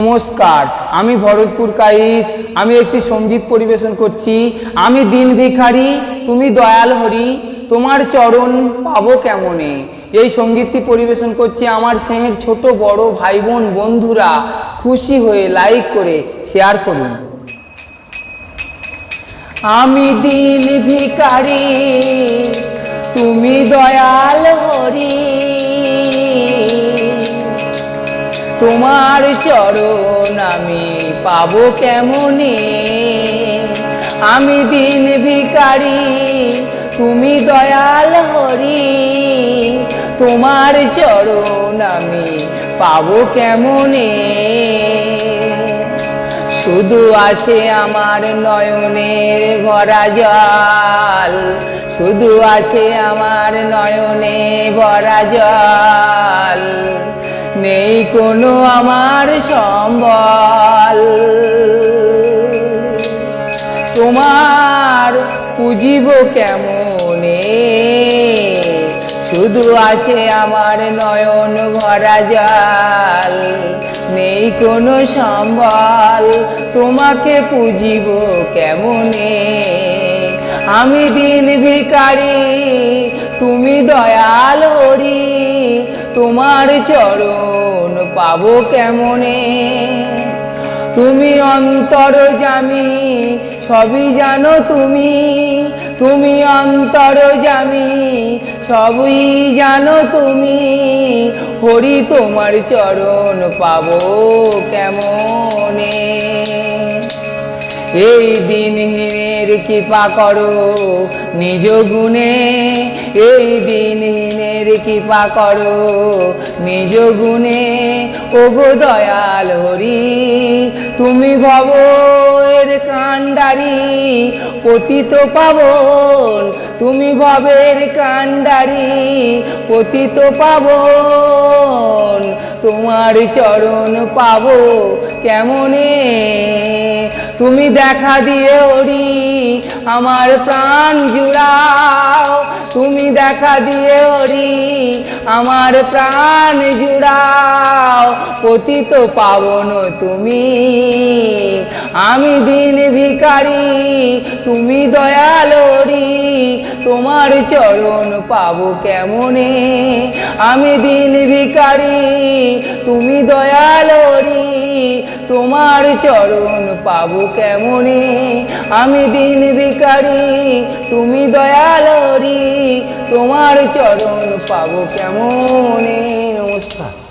নমস্কার, আমি ভরতপুর কাইত। আমি একটি সঙ্গীত পরিবেশন করছি। আমি দিন ভিখারি, তুমি দয়াল হরি, তোমার চরণ পাবো কেমনে। এই সঙ্গীতটি পরিবেশন করছি আমার স্নেহের ছোট বড় ভাই বোন বন্ধুরা খুশি হয়ে লাইক করে শেয়ার করুন। আমি দিন ভিখারি, তুমি দয়াল হরি, তোমার চরণ আমি পাবো কেমনে। আমি দিন ভিখারি, তুমি দয়াল হরি, তোমার চরণ আমি পাবো কেমনে। শুধু আছে আমার নয়নের ভরা জল, শুধু আছে আমার নয়নে ভরা জল, নেই কোনো আমার সম্বল। তোমার পুজিব কেমনে, শুধু আছে আমার নয়ন ভরা জল, নেই কোনো সম্বল। তোমাকে পুজিব কেমনে। আমি দিন ভিখারি, তুমি দয়াল হরি, তোমার চরণ পাবো কেমনে। তুমি অন্তর্যামী, সবই জানো তুমি, তুমি অন্তর্যামী, সবই জানো তুমি, হরি তোমার চরণ পাবো কেমনে। এই দিনহীনের কৃপা করো নিজ গুণে, এই দিনহীনের কৃপা করো নিজ গুণে। ওগো দয়াল হরি, তুমি ভবের কান্ডারি, পতিত পাবন, তুমি ভবের কান্ডারি, পতিত পাবন, তোমার চরণ পাবো কেমনে। তুমি দেখা দিয়ে হরি আমার প্রাণ জুড়াও, তুমি দেখা দিয়ে হরি আমার প্রাণ জুড়াও, পতিত পাবন তুমি। আমি দিন ভিখারি, তুমি দয়াল হরি, তোমার চরণ পাবো কেমনে। আমি দিন ভিখারি, তুমি দয়াল হরি, তোমার চরণ পাবো কেমনে। আমি দিন ভিখারি, তুমি দয়াল হরি, তোমার চরণ পাবো কেমনে। নমস্কার।